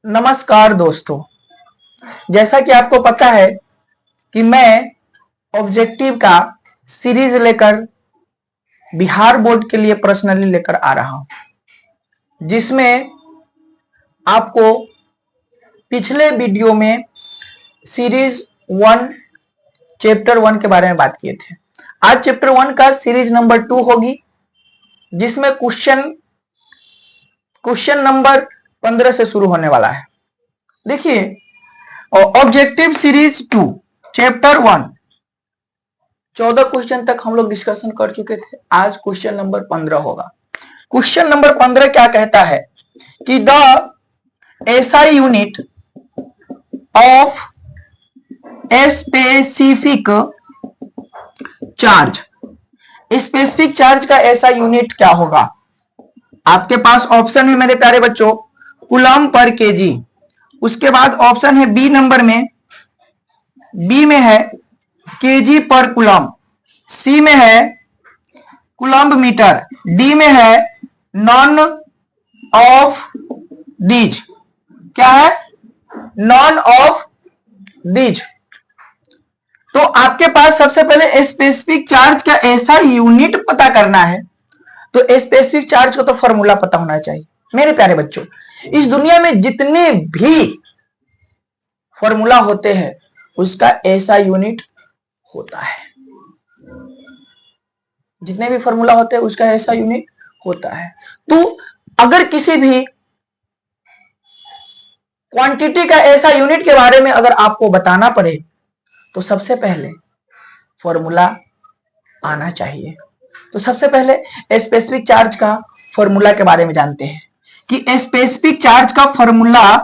नमस्कार दोस्तों। जैसा कि आपको पता है कि मैं ऑब्जेक्टिव का सीरीज लेकर बिहार बोर्ड के लिए पर्सनली लेकर आ रहा हूं, जिसमें आपको पिछले वीडियो में सीरीज 1 चैप्टर 1 के बारे में बात किए थे। आज चैप्टर 1 का सीरीज नंबर 2 होगी, जिसमें क्वेश्चन नंबर 15 से शुरू होने वाला है। देखिए, ऑब्जेक्टिव सीरीज 2 चैप्टर 1 14 क्वेश्चन तक हम लोग डिस्कशन कर चुके थे। आज क्वेश्चन नंबर 15 होगा। क्वेश्चन नंबर 15 क्या कहता है कि the SI unit of specific charge, specific charge का ऐसा यूनिट क्या होगा। आपके पास ऑप्शन है मेरे प्यारे बच्चों, कूलम पर केजी। उसके बाद ऑप्शन है बी नंबर में, बी में है केजी पर कूलम, सी में है कूलम्ब मीटर, डी में है नॉन ऑफ दीज। क्या है? None of these. तो आपके पास सबसे पहले स्पेसिफिक चार्ज का ऐसा यूनिट पता करना है, तो स्पेसिफिक चार्ज का तो फॉर्मूला पता होना चाहिए। मेरे प्यारे बच्चों, इस दुनिया में जितने भी फॉर्मूला होते हैं उसका ऐसा यूनिट होता है। जितने भी फॉर्मूला होते हैं उसका ऐसा यूनिट होता है। तो अगर किसी भी क्वांटिटी का ऐसा यूनिट के बारे में अगर आपको बताना पड़े तो सबसे पहले फॉर्मूला आना चाहिए। तो सबसे पहले स्पेसिफिक चार्ज का फॉर्मूला के बारे में जानते हैं कि स्पेसिफिक चार्ज का फॉर्मूला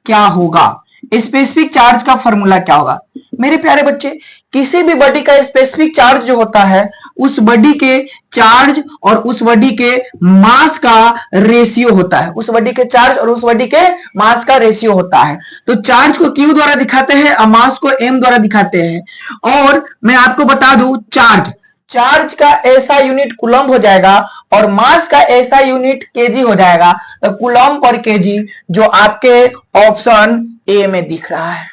क्या होगा। स्पेसिफिक चार्ज का फॉर्मूला क्या होगा मेरे प्यारे बच्चे? किसी भी बॉडी का स्पेसिफिक चार्ज जो होता है उस बॉडी के चार्ज और उस बॉडी के मास का रेशियो होता है। उस बॉडी के चार्ज और उस बॉडी के मास का रेशियो होता है। तो चार्ज को क्यू द्वारा दिखाते हैं और मास को एम द्वारा दिखाते हैं। और मैं आपको बता दूं, चार्ज का ऐसा यूनिट कूलम्ब हो जाएगा और मास का ऐसा यूनिट केजी हो जाएगा। तो कूलम्ब पर केजी जो आपके ऑप्शन ए में दिख रहा है,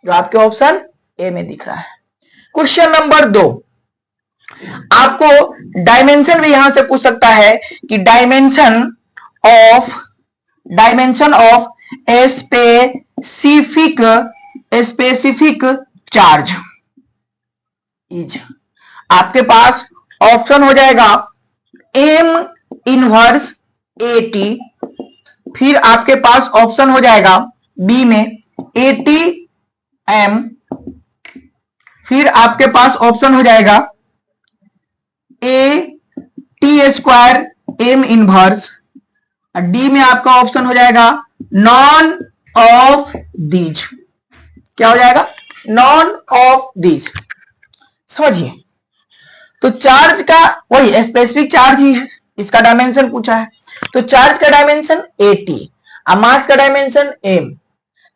जो आपके ऑप्शन ए में दिख रहा है। क्वेश्चन नंबर 2, आपको डायमेंशन भी यहां से पूछ सकता है कि dimension of specific charge is, आपके पास ऑप्शन हो जाएगा एम इनवर्स एटी, फिर आपके पास ऑप्शन हो जाएगा बी में 80 एम, फिर आपके पास ऑप्शन हो जाएगा A T square M inverse, D में आपका ऑप्शन हो जाएगा नॉन ऑफ दीज। क्या हो जाएगा? Non of these. समझिए, तो चार्ज का वही स्पेसिफिक चार्ज ही है, इसका डायमेंशन पूछा है। तो चार्ज का डायमेंशन 80 और मास का डायमेंशन m।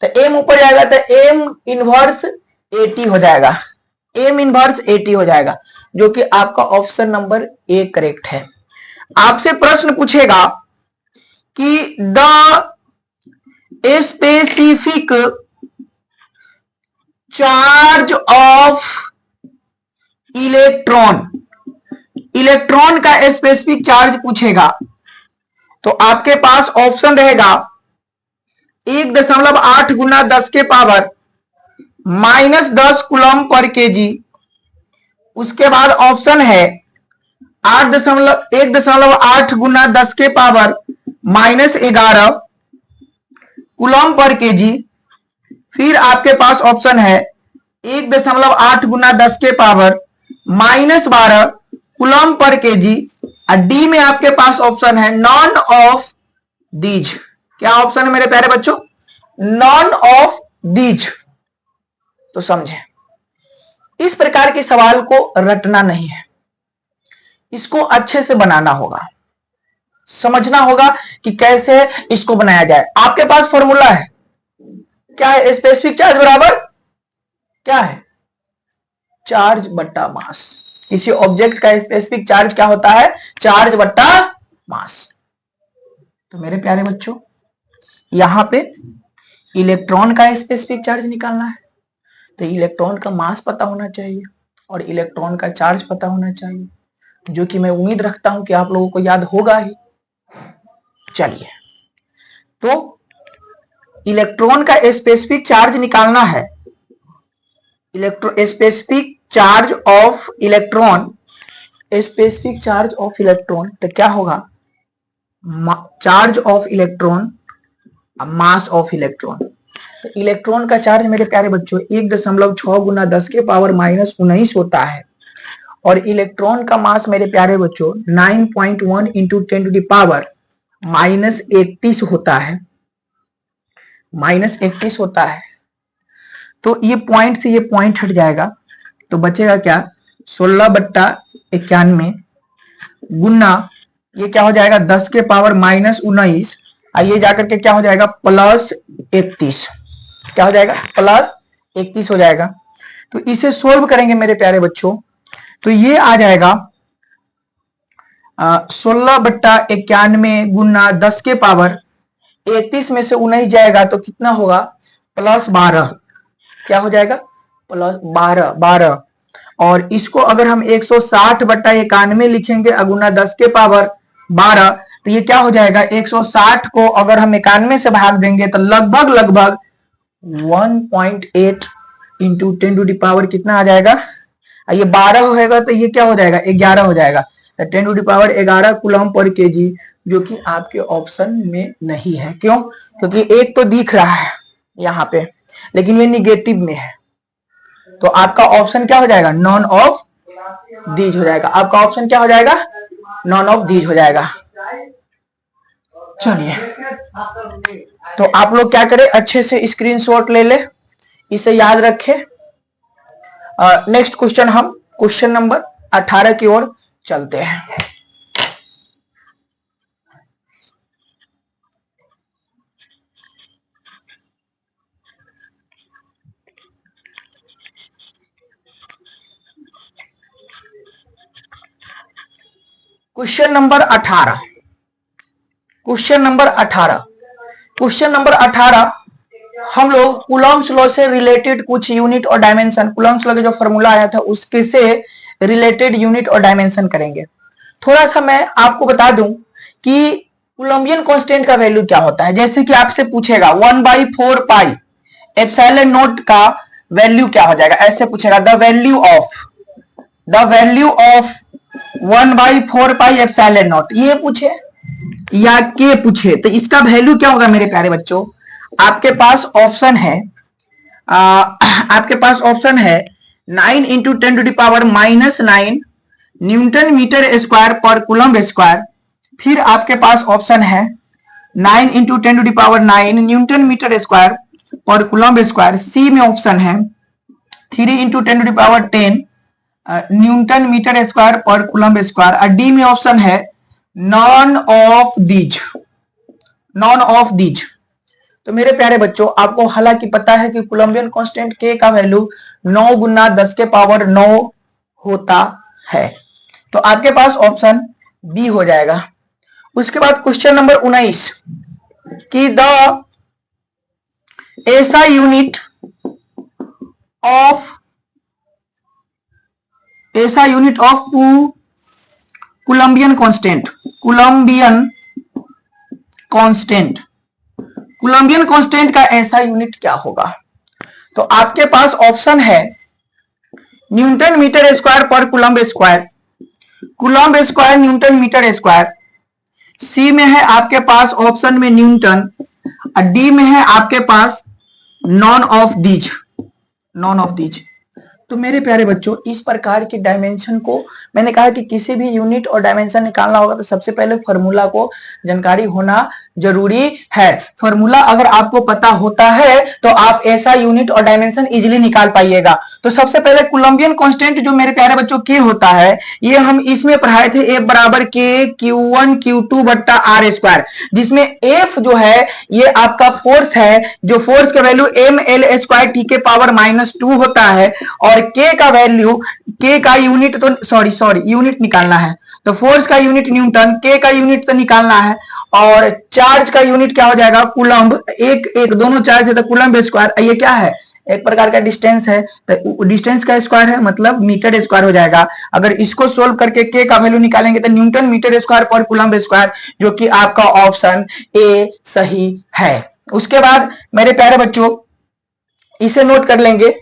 तो m ऊपर जाएगा तो m इनवर्स 80 हो जाएगा, m इनवर्स 80 हो जाएगा, जो कि आपका ऑप्शन नंबर ए करेक्ट है। आपसे प्रश्न पूछेगा कि the specific charge of electron का स्पेसिफिक चार्ज पूछेगा। तो आपके पास ऑप्शन रहेगा 1.8 गुना 10 के पावर -10 कूलम्ब पर केजी। उसके बाद ऑप्शन है 1.8 गुना 10 के पावर -11 कूलम्ब पर केजी। फिर आपके पास ऑप्शन है 1.8 गुना 10 के पावर -12 कूलम्ब पर केजी। और डी में आपके पास ऑप्शन है नॉन ऑफ दीज। क्या ऑप्शन है मेरे प्यारे बच्चों? Non of these. तो समझे, इस प्रकार के सवाल को रटना नहीं है, इसको अच्छे से बनाना होगा, समझना होगा कि कैसे इसको बनाया जाए। आपके पास फॉर्मूला है, क्या है? स्पेसिफिक चार्ज बराबर क्या है? चार्ज बट्टा मास। किसी ऑब्जेक्ट का स्पेसिफिक चार्ज क्या होता है? चार्ज बट्टा मास। तो मेरे प्यारे बच्चों, यहां पे इलेक्ट्रॉन का स्पेसिफिक चार्ज निकालना है, तो इलेक्ट्रॉन का मास पता होना चाहिए और इलेक्ट्रॉन का चार्ज पता होना चाहिए, जो कि मैं उम्मीद रखता हूं कि आप लोगों को याद होगा ही। चलिए, तो इलेक्ट्रॉन का स्पेसिफिक चार्ज निकालना है। Specific charge of electron, specific charge of electron, तो क्या होगा, charge of electron mass of electron. तो इलेक्ट्रॉन का चार्ज मेरे प्यारे बच्चों 1.6 गुना 10 के पावर -19 होता है और इलेक्ट्रॉन का मास मेरे प्यारे बच्चों 9.1 इंटू 10 टू द पावर -31 होता है, -31 होता है। तो ये पॉइंट से ये पॉइंट हट जाएगा, तो बचेगा क्या, 16/91 गुना ये क्या हो जाएगा 10 के पावर -19, ये जाकर के क्या हो जाएगा +31, क्या हो जाएगा +31 हो जाएगा। तो इसे सोल्व करेंगे मेरे प्यारे बच्चों, तो ये आ जाएगा 16/91 गुना 10 के पावर 31 में से 19 जाएगा तो कितना होगा +12, क्या हो जाएगा +12। और इसको अगर हम 160/91 लिखेंगे अगुना 10 के पावर 12, तो ये क्या हो जाएगा 160 को अगर हम 91 से भाग देंगे तो लगभग 1.8 इंटू 10 टू द पावर कितना आ जाएगा, ये 12 होगा तो ये क्या हो जाएगा 11 हो जाएगा, 10 to the power 11 coulomb per kg, जो कि आपके ऑप्शन में नहीं है। क्यों, क्योंकि एक तो दिख रहा है यहाँ पे लेकिन ये निगेटिव में है, तो आपका ऑप्शन क्या हो जाएगा, नॉन ऑफ दीज हो जाएगा। आपका ऑप्शन क्या हो जाएगा, नॉन ऑफ दीज हो जाएगा। चलिए, तो आप लोग क्या करें, अच्छे से स्क्रीनशॉट ले ले, इसे याद रखें। नेक्स्ट क्वेश्चन, हम क्वेश्चन नंबर 18 की ओर चलते हैं। Question number 18, question number 18, question number 18 हम लोग कूलम्ब्स लॉ से रिलेटेड कुछ यूनिट और डायमेंशन, कूलम्ब्स लॉ का जो फॉर्मूला आया था उसके से रिलेटेड यूनिट और डायमेंशन करेंगे। थोड़ा सा मैं आपको बता दूं कि कूलम्बियन कांस्टेंट का वैल्यू क्या होता है। जैसे कि आपसे पूछेगा 1/4 पाई एप्सिलॉन नॉट का वैल्यू क्या हो जाएगा, ऐसे पूछेगा the value of 1/4 pi epsilon not, ये पूछे या के पूछे, तो इसका वैल्यू क्या होगा मेरे प्यारे बच्चों। आपके पास ऑप्शन है, आपके पास ऑप्शन है 9 into 10 to the power -9 newton metre square पर कूलम्ब स्क्वायर। फिर आपके पास ऑप्शन है 9 into 10 to the power 9 newton metre square पर कूलम्ब स्क्वायर। सी में ऑप्शन है 3 into 10 to the power 10 newton metre square पर कूलम्ब स्क्वायर। और डी में ऑप्शन है none of these, none of these. तो मेरे प्यारे बच्चों, आपको हालांकि पता है कि कूलम्बियन कांस्टेंट के का वैल्यू 9 गुना 10 के पावर 9 होता है, तो आपके पास ऑप्शन बी हो जाएगा। उसके बाद क्वेश्चन नंबर 19 कि द ऐसा unit of coulombian constant, coulombian constant का ऐसा यूनिट क्या होगा। तो आपके पास ऑप्शन है न्यूटन मीटर स्क्वायर पर coulomb square, coulomb square newton metre square. सी में है आपके पास ऑप्शन में न्यूटन, और डी में है आपके पास none of these, none of these. तो मेरे प्यारे बच्चों, इस प्रकार के डायमेंशन को मैंने कहा कि किसी भी यूनिट और डायमेंशन निकालना होगा तो सबसे पहले फॉर्मूला को जानकारी होना जरूरी है। फॉर्मूला अगर आपको पता होता है तो आप ऐसा यूनिट और डायमेंशन इजीली निकाल पाइएगा। तो सबसे पहले कूलम्बियन कांस्टेंट जो मेरे प्यारे बच्चों के होता है, ये हम इसमें पढ़ाए थे F बराबर के Q1 Q2 बट्टा R स्क्वायर, जिसमें F जो है ये आपका फोर्स है, जो फोर्स का वैल्यू ml स्क्वायर t के पावर -2 होता है, और K का वैल्यू, K का यूनिट तो यूनिट निकालना है, तो फोर्स का यूनिट न्यूटन, के का यूनिट तो निकालना है, और चार्ज का यूनिट क्या हो जाएगा, कूलम्ब। एक एक दोनों चार्ज है तो कूलम्ब स्क्वायर, ये क्या है, एक प्रकार का डिस्टेंस है, तो डिस्टेंस का स्क्वायर है मतलब मीटर स्क्वायर हो जाएगा। अगर इसको सोल्व करके के का वैल्यू निकालेंगे तो न्यूटन मीटर स्क्वायर पर कूलम्ब स्क्वायर, जो कि आपका ऑप्शन ए सही है। उसके बाद मेरे प्यारे बच्चों इसे नोट कर लेंगे,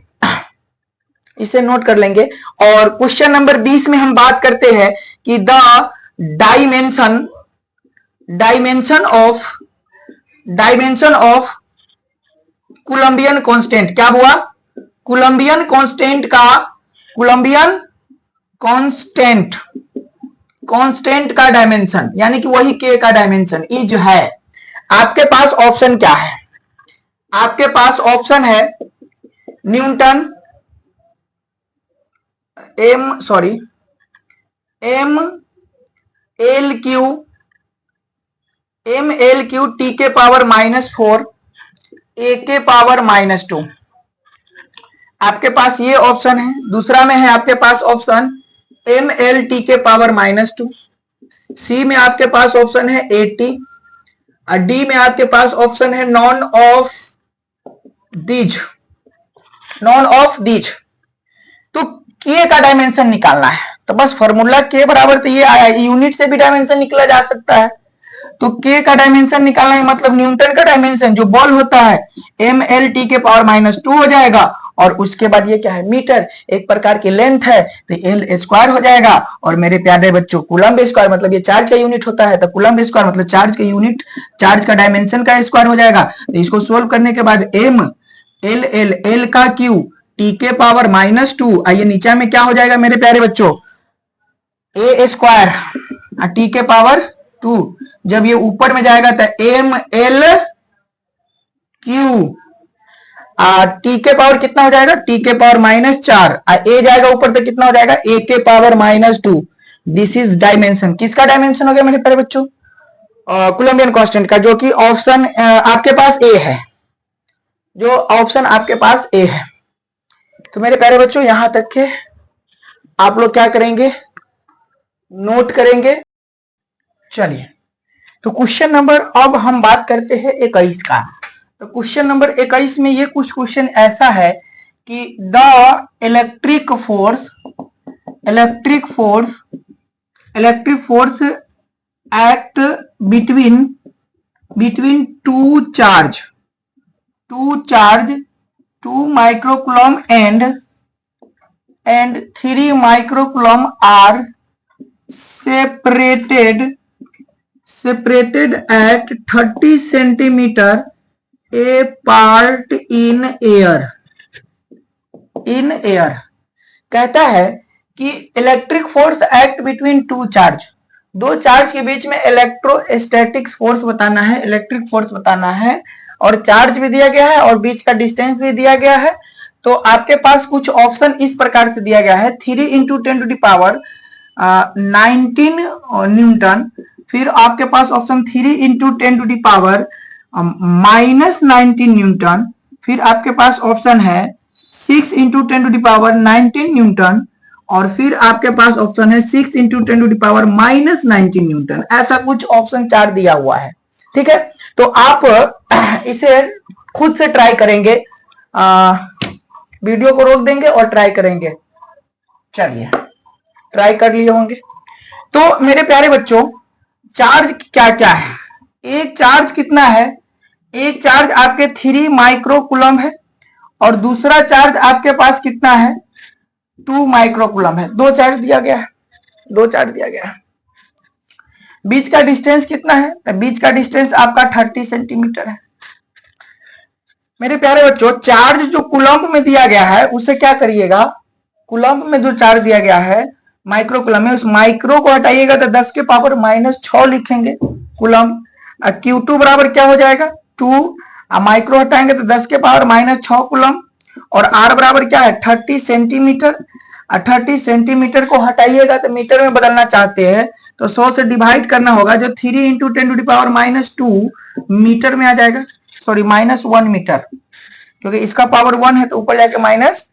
इसे नोट कर लेंगे। और क्वेश्चन नंबर 20 में हम बात करते हैं कि the dimension of coulombian constant, क्या हुआ, कूलम्बियन कांस्टेंट का डायमेंशन, यानी कि वही के का डायमेंशन इज है। आपके पास ऑप्शन क्या है, आपके पास ऑप्शन है newton M L Q T के पावर -4 ए के पावर -2, आपके पास ये ऑप्शन है। दूसरा में है आपके पास ऑप्शन एम एल टी के पावर -2, सी में आपके पास ऑप्शन है ए टी, और डी में आपके पास ऑप्शन है नॉन ऑफ दीज। तो के का डायमेंशन निकालना है, तो बस फॉर्मूला के बराबर तो ये आया, यूनिट से भी डायमेंशन निकला जा सकता है। तो के का डायमेंशन निकालना है मतलब न्यूटन का डायमेंशन जो बॉल होता है एम एल टी के पावर -2 हो जाएगा, और उसके बाद ये क्या है, मीटर, एक प्रकार की लेंथ है तो एल स्क्वायर हो जाएगा। और मेरे प्यारे बच्चों कूलम्ब स्क्वायर मतलब ये चार्ज का यूनिट होता है, तो कूलम्ब स्क्वायर मतलब चार्ज का यूनिट, चार्ज का डायमेंशन का स्क्वायर हो जाएगा। तो इसको सोल्व करने के बाद एम एल का क्यू टी के पावर -2, आइए नीचे में क्या हो जाएगा मेरे प्यारे बच्चों, ए स्क्वायर टी के पावर 2, जब ये ऊपर में जाएगा तो एम एल क्यू टी के पावर कितना हो जाएगा, टी के पावर -4, ए जाएगा ऊपर तो कितना हो जाएगा, ए के पावर -2। दिस इज डायमेंशन, किसका डायमेंशन हो गया मेरे प्यारे बच्चों, कूलम्बियन कांस्टेंट का, जो कि ऑप्शन आपके पास ए है, जो ऑप्शन आपके पास ए है। तो मेरे प्यारे बच्चों यहां तक के आप लोग क्या करेंगे, नोट करेंगे। चलिए तो क्वेश्चन नंबर, अब हम बात करते हैं 21 का। तो क्वेश्चन नंबर 21 में ये कुछ क्वेश्चन ऐसा है कि the electric force act between two charge 2 microcoulomb and 3 microcoulomb are separated at 30 centimeter apart in air। कहता है कि electric force act between two charge, दो चार्ज के बीच में इलेक्ट्रोस्टैटिक फोर्स बताना है, इलेक्ट्रिक फोर्स बताना है, और चार्ज भी दिया गया है और बीच का डिस्टेंस भी दिया गया है। तो आपके पास कुछ ऑप्शन इस प्रकार से दिया गया है, 3 × 10⁻⁹ 19 न्यूटन, फिर आपके पास ऑप्शन 3 × 10⁻⁻⁻19 न्यूटन, फिर आपके पास ऑप्शन है 6 × 10⁻19 न्यूटन, और फिर आपके पास ऑप्शन है 6 × 10⁻−19 न्यूटन। ऐसा कुछ ऑप्शन 4 दिया हुआ है, ठीक है। तो आप इसे खुद से ट्राई करेंगे, वीडियो को रोक देंगे और ट्राई करेंगे। चलिए ट्राई कर लिए होंगे। तो मेरे प्यारे बच्चों चार्ज क्या क्या है, एक चार्ज कितना है, एक चार्ज आपके 3 माइक्रोकूलम है, और दूसरा चार्ज आपके पास कितना है, 2 माइक्रोकूलम है। दो चार्ज दिया गया है। बीच का डिस्टेंस कितना है, तो बीच का डिस्टेंस आपका 30 सेंटीमीटर है। मेरे प्यारे बच्चों चार्ज जो कूलम्ब में दिया गया है उसे क्या करिएगा, कूलम्ब में जो चार्ज दिया गया है माइक्रोकूलम में, उस माइक्रो को हटाइएगा तो 10 के पावर -6 लिखेंगे कूलम्ब। Q2 बराबर क्या हो जाएगा 2, माइक्रो हटाएंगे तो 10 के पावर -6 कूलम्ब, और R बराबर क्या है 30 सेंटीमीटर। 30 सेंटीमीटर को हटाइएगा तो मीटर में बदलना चाहते हैं तो 100 से डिवाइड करना होगा, जो 3 × 10⁻⁻2 मीटर में आ जाएगा, सॉरी -1 मीटर, क्योंकि इसका पावर 1 है तो ऊपर जाके -1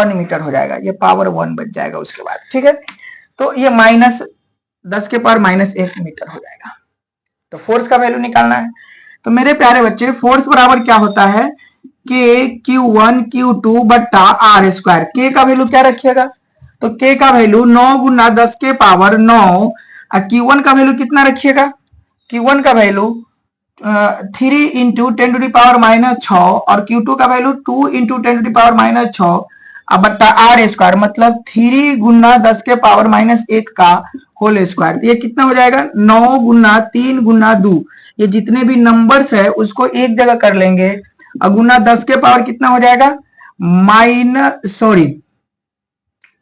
मीटर हो जाएगा, ये पावर 1 बच जाएगा उसके बाद, ठीक है। तो ये 10 के पावर -1 मीटर हो जाएगा। तो फोर्स का वैल्यू निकालना है। तो मेरे प्यारे बच्चे फोर्स बराबर क्या होता है, के Q1 Q2 बट्टा आर स्क्वायर। के का वैल्यू क्या रखिएगा, तो के का वैल्यू 9 गुना 10 के पावर 9 और Q1 का वैल्यू कितना रखिएगा, Q1 का वैल्यू 3 इंटू 10⁻⁻6 और Q2 का वैल्यू 2 इंटू 10⁻⁻6 अब बट्टा आर स्क्वायर, मतलब 3 गुना 10 के पावर -1 का होल स्क्वायर। तो ये कितना हो जाएगा, 9 गुना 3 गुना 2, ये जितने भी नंबर्स है उसको एक जगह कर लेंगे और गुना 10 के पावर कितना हो जाएगा,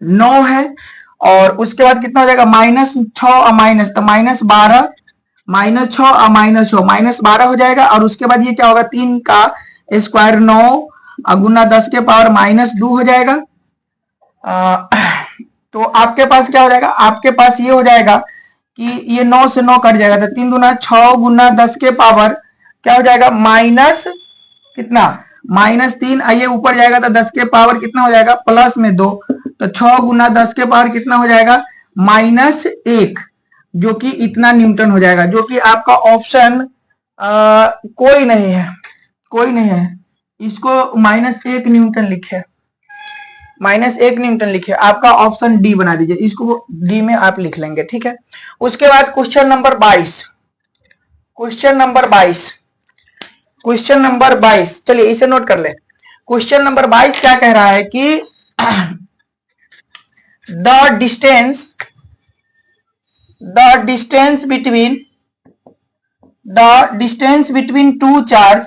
9 है, और उसके बाद कितना हो जाएगा -6 और माइनस, तो -12 -6 और -6 -12 हो जाएगा। और उसके बाद ये क्या होगा, 3 का स्क्वायर 9 और गुना 10 के पावर -2 हो जाएगा। तो आपके पास क्या हो जाएगा, आपके पास ये हो जाएगा कि ये 9 से 9 कट जाएगा, तो 3 दूना 6 गुना 10 के पावर क्या हो जाएगा माइनस कितना -3, आइए ऊपर जाएगा तो 10 के पावर कितना हो जाएगा प्लस में 2, तो 6 गुना 10 के पावर कितना हो जाएगा -1, जो कि इतना न्यूटन हो जाएगा, जो कि आपका ऑप्शन कोई नहीं है, कोई नहीं है, इसको -1 न्यूटन लिखे, -1 न्यूटन लिखिए, आपका ऑप्शन डी बना दीजिए, इसको डी में आप लिख लेंगे, ठीक है। उसके बाद question number 22, question number 22, question number 22, चलिए इसे नोट कर ले। क्वेश्चन नंबर 22 क्या कह रहा है कि the distance between two charge,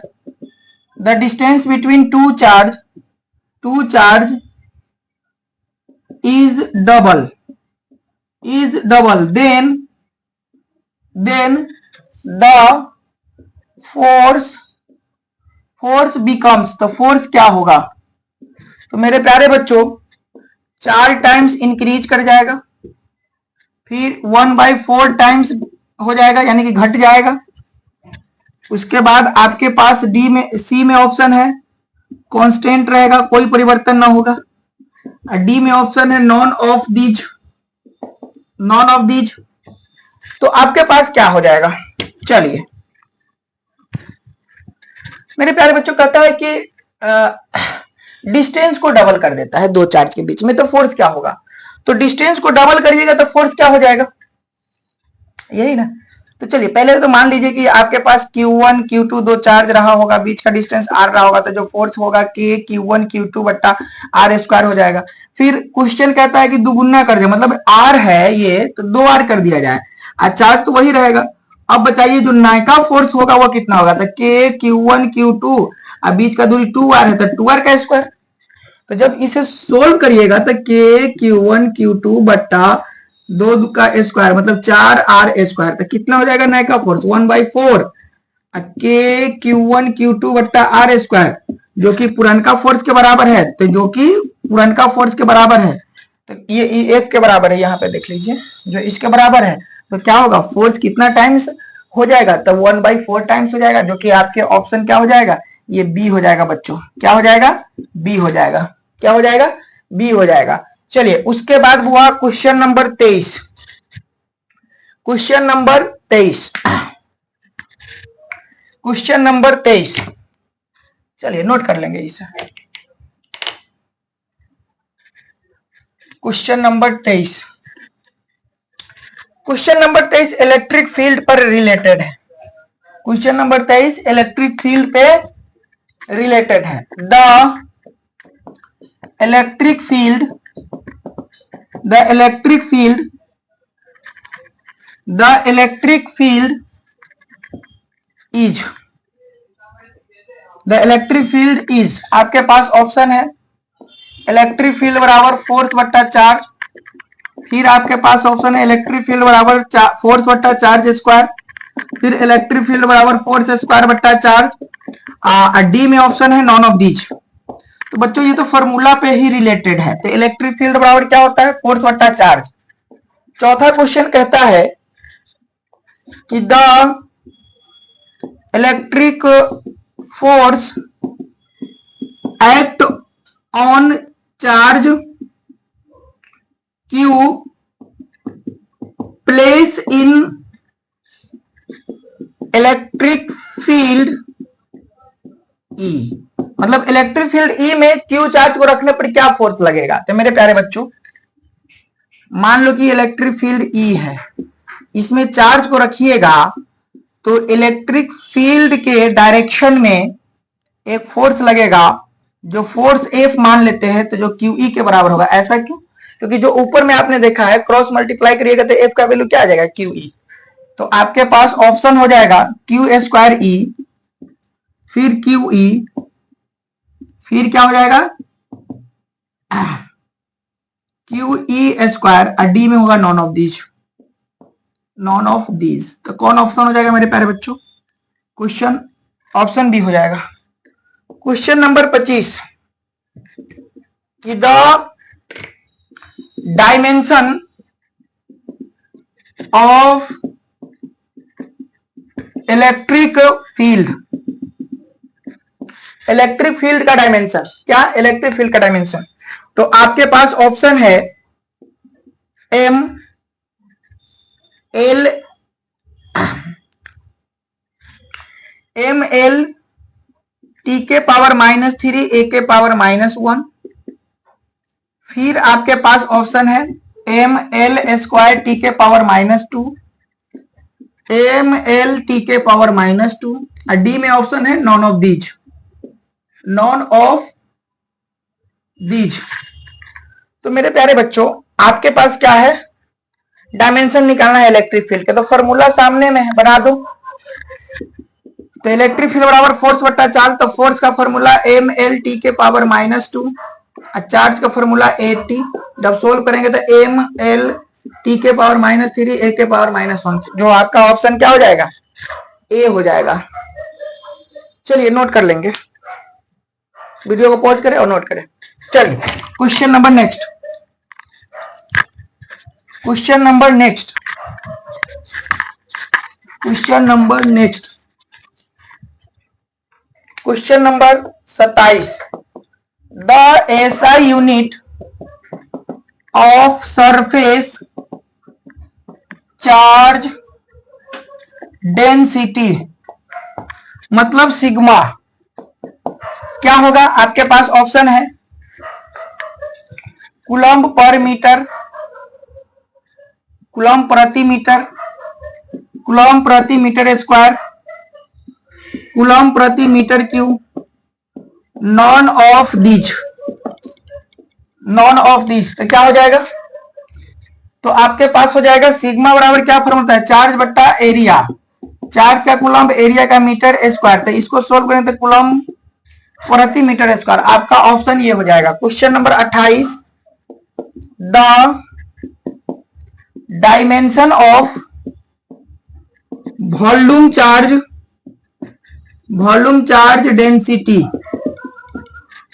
the distance between two charge is double, then the force becomes, तो फोर्स क्या होगा, तो मेरे प्यारे बच्चों 4 टाइम्स इंक्रीज कर जाएगा, फिर 1/4 टाइम्स हो जाएगा यानी कि घट जाएगा। उसके बाद आपके पास डी में सी में ऑप्शन है कांस्टेंट रहेगा, कोई परिवर्तन ना होगा। डी में ऑप्शन है नॉन ऑफ दीज, तो आपके पास क्या हो जाएगा, चलिए मेरे प्यारे बच्चों कहता है कि डिस्टेंस को डबल कर देता है दो चार्ज के बीच में, तो फोर्स क्या होगा, तो डिस्टेंस को डबल करिएगा तो फोर्स क्या हो जाएगा, यही ना। तो चलिए पहले तो मान लीजिए कि आपके पास Q1 Q2 दो चार्ज रहा होगा, बीच का डिस्टेंस R रहा होगा, तो जो फोर्स होगा K Q1 Q2 बट्टा R स्क्वायर हो जाएगा। फिर क्वेश्चन कहता है कि दुगुना कर दे, मतलब R है ये तो 2R कर दिया जाए, और चार्ज तो वही रहेगा। अब बताइए जो नायका फोर्स होगा वो कितना होगा, तो K Q1 Q2 और बीच का दूरी 2R है तो 2R का स्क्वायर। तो जब इसे सोल्व करिएगा तो K Q1 Q2 बट्टा 2 का स्क्वायर मतलब 4R स्क्वायर, तो कितना हो जाएगा Nykaa force 1/4 K Q1 Q2 बट्टा R स्क्वायर, जो कि पुरनका फोर्स के बराबर है, तो जो कि पुरनका फोर्स के बराबर है, तो ये F के बराबर है, यहाँ पे देख लीजिए जो इसके बराबर है, तो क्या होगा फोर्स कितना टाइम्स हो जाएगा, तो 1/4 टाइम्स हो जाएगा, जो कि आपके ऑप्शन क्या हो जाएगा, ये बी हो जाएगा बच्चों, क्या हो जाएगा बी हो जाएगा, क्या हो जाएगा बी हो जाएगा। चलिए उसके बाद हुआ question number 23, question number 23, question number 23, चलिए नोट कर लेंगे इसे। Question number 23, question number 23 electric field पर रिलेटेड है, क्वेश्चन नंबर 23 इलेक्ट्रिक फील्ड पे रिलेटेड है। द इलेक्ट्रिक फील्ड इज आपके पास ऑप्शन है इलेक्ट्रिक फील्ड बराबर फोर्स बट्टा चार्ज, फिर आपके पास ऑप्शन है इलेक्ट्रिक फील्ड बराबर फोर्स बट्टा चार्ज स्क्वायर, फिर इलेक्ट्रिक फील्ड बराबर फोर्स स्क्वायर बट्टा चार्ज, डी में ऑप्शन है नॉन ऑफ दीज। तो बच्चों ये तो फॉर्मूला पे ही रिलेटेड है, तो इलेक्ट्रिक फील्ड बराबर क्या होता है फोर्स बट्टा चार्ज। चौथा क्वेश्चन कहता है कि the electric force act on charge Q place in electric field E, मतलब इलेक्ट्रिक फील्ड E में Q चार्ज को रखने पर क्या फोर्स लगेगा। तो मेरे प्यारे बच्चों, मान लो कि इलेक्ट्रिक फील्ड E है, इसमें चार्ज को रखिएगा तो इलेक्ट्रिक फील्ड के डायरेक्शन में एक फोर्स लगेगा, जो फोर्स F मान लेते हैं, तो जो QE के बराबर होगा। ऐसा क्यों? क्योंकि जो ऊपर में आपने देखा है क्रॉस मल्टीप्लाई करिएगा तो F का वैल्यू क्या आ जाएगा, QE। तो आपके पास ऑप्शन हो जाएगा Q²E, फिर QE, फिर क्या हो जाएगा QE², डी में होगा non of these, none of these. तो कौन ऑप्शन हो जाएगा मेरे प्यारे बच्चों? क्वेश्चन ऑप्शन बी हो जाएगा। क्वेश्चन नंबर 25 कि the dimension of electric field, electric field का डायमेंशन क्या, इलेक्ट्रिक फील्ड का डायमेंशन। तो आपके पास ऑप्शन है M L T के पावर -3 A के पावर -1, फिर आपके पास ऑप्शन है ML² T के पावर -2, ML T के पावर -2, और डी में ऑप्शन है none of these, none of these. तो मेरे प्यारे बच्चों, आपके पास क्या है, डायमेंशन निकालना है इलेक्ट्रिक फील्ड का। तो फॉर्मूला सामने में है, बना दो। तो इलेक्ट्रिक फील्ड बराबर फोर्स बट्टा चार्ज, तो फोर्स का फॉर्मूला ML T के पावर -2 और चार्ज का फॉर्मूला AT। जब सोल्व करेंगे तो ML T के पावर -3 A के पावर -1, जो आपका ऑप्शन क्या हो जाएगा, A हो जाएगा। चलिए नोट कर लेंगे, वीडियो को पॉज करें और नोट करें। चलिए question number next, question number next, question number next, question number 27। The SI unit of surface charge density, मतलब सिग्मा क्या होगा। आपके पास ऑप्शन है कूलम्ब पर मीटर, कूलम्ब प्रति मीटर, कूलम्ब प्रति मीटर स्क्वायर, कूलम्ब प्रति metre cube, none of these, none of these. तो क्या हो जाएगा, तो आपके पास हो जाएगा सिग्मा बराबर क्या फॉर्मूला है, चार्ज बट्टा एरिया, चार्ज का कूलम्ब, एरिया का मीटर स्क्वायर। तो इसको सोल्व करें तो कूलम्ब प्रति मीटर स्क्वायर, आपका ऑप्शन ये हो जाएगा। Question number 28। The dimension of volume charge, volume charge density,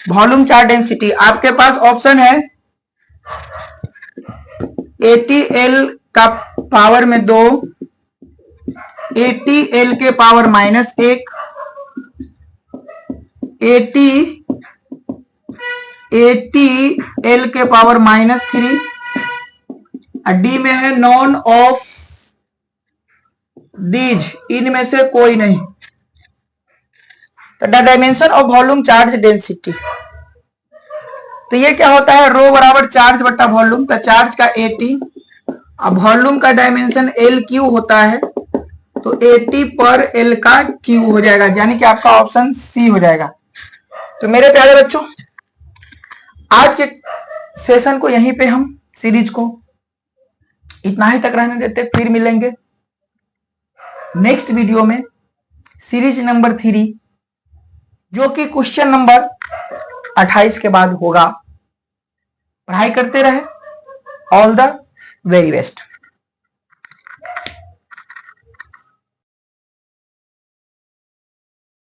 volume charge density. आपके पास ऑप्शन है ATL का पावर में 2, ATL के पावर -1, ATL के पावर -3, डी में है नॉन ऑफ दीज, इनमें से कोई नहीं। तो the dimension of volume charge density, तो ये क्या होता है, रो बराबर चार्ज बट्टा वॉल्यूम। तो चार्ज का AT, अब वॉल्यूम का डायमेंशन LQ होता है, तो AT पर L का Q हो जाएगा, यानी कि आपका ऑप्शन C हो जाएगा। तो मेरे प्यारे बच्चों, आज के सेशन को यहीं पे हम सीरीज को इतना ही तक रहने देते, फिर मिलेंगे नेक्स्ट वीडियो में सीरीज नंबर 3, जो कि क्वेश्चन नंबर 28 के बाद होगा। पढ़ाई करते रहे। All the very best.